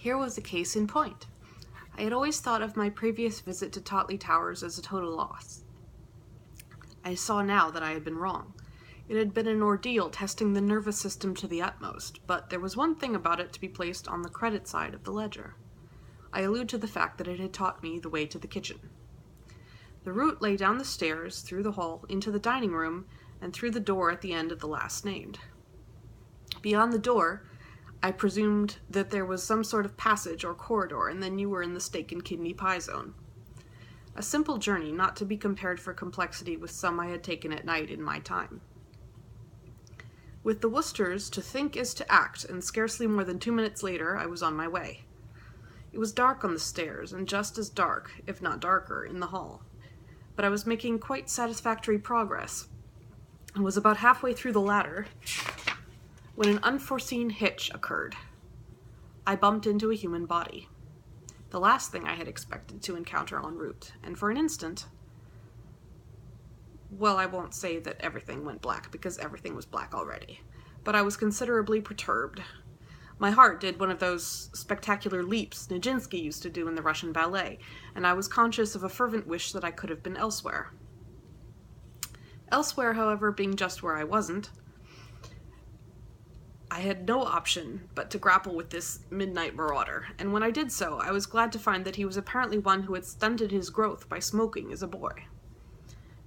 Here was a case in point. I had always thought of my previous visit to Totley Towers as a total loss. I saw now that I had been wrong. It had been an ordeal testing the nervous system to the utmost, but there was one thing about it to be placed on the credit side of the ledger. I allude to the fact that it had taught me the way to the kitchen. The route lay down the stairs, through the hall, into the dining room, and through the door at the end of the last named. Beyond the door, I presumed that there was some sort of passage or corridor, and then you were in the steak and kidney pie zone. A simple journey, not to be compared for complexity with some I had taken at night in my time. With the Worcesters, to think is to act, and scarcely more than 2 minutes later I was on my way. It was dark on the stairs, and just as dark, if not darker, in the hall. But I was making quite satisfactory progress, and was about halfway through the ladder when an unforeseen hitch occurred. I bumped into a human body. The last thing I had expected to encounter en route, and for an instant, well, I won't say that everything went black, because everything was black already, but I was considerably perturbed. My heart did one of those spectacular leaps Nijinsky used to do in the Russian ballet, and I was conscious of a fervent wish that I could have been elsewhere. Elsewhere, however, being just where I wasn't, I had no option but to grapple with this midnight marauder, and when I did so, I was glad to find that he was apparently one who had stunted his growth by smoking as a boy.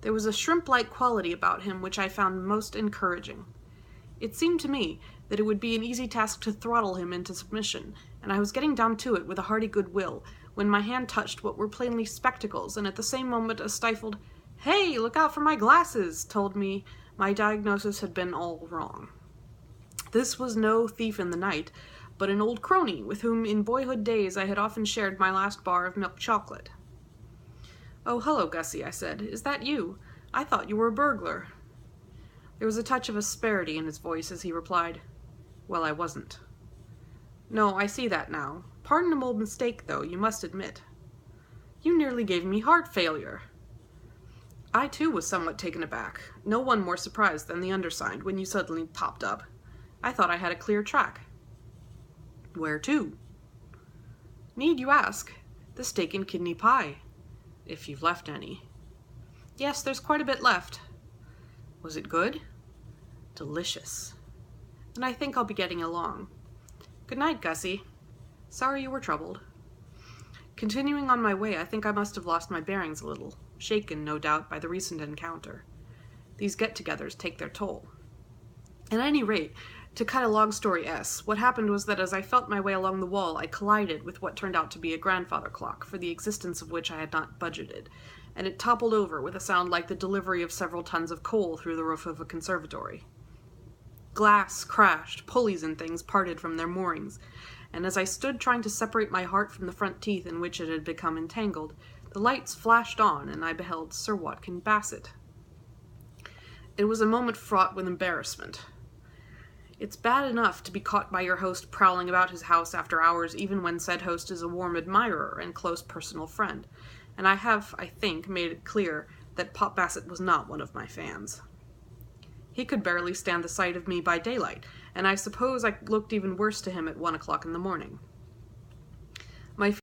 There was a shrimp-like quality about him which I found most encouraging. It seemed to me that it would be an easy task to throttle him into submission, and I was getting down to it with a hearty good will, when my hand touched what were plainly spectacles, and at the same moment a stifled, "Hey, look out for my glasses!" told me my diagnosis had been all wrong. This was no thief in the night, but an old crony with whom in boyhood days I had often shared my last bar of milk chocolate. "Oh, hello, Gussie," I said. "Is that you? I thought you were a burglar." There was a touch of asperity in his voice as he replied, "Well, I wasn't." "No, I see that now. Pardonable mistake, though, you must admit." "You nearly gave me heart failure." I, too, was somewhat taken aback, no one more surprised than the undersigned when you suddenly popped up. I thought I had a clear track. "Where to?" "Need you ask? The steak and kidney pie. If you've left any." "Yes, there's quite a bit left." "Was it good?" "Delicious." "And I think I'll be getting along. Good night, Gussie. Sorry you were troubled." Continuing on my way, I think I must have lost my bearings a little, shaken, no doubt, by the recent encounter. These get-togethers take their toll. At any rate, to cut a long story S, what happened was that as I felt my way along the wall, I collided with what turned out to be a grandfather clock, for the existence of which I had not budgeted, and it toppled over with a sound like the delivery of several tons of coal through the roof of a conservatory. Glass crashed, pulleys and things parted from their moorings, and as I stood trying to separate my heart from the front teeth in which it had become entangled, the lights flashed on, and I beheld Sir Watkin Bassett. It was a moment fraught with embarrassment. It's bad enough to be caught by your host prowling about his house after hours, even when said host is a warm admirer and close personal friend, and I have, I think, made it clear that Pop Bassett was not one of my fans. He could barely stand the sight of me by daylight, and I suppose I looked even worse to him at 1 o'clock in the morning. My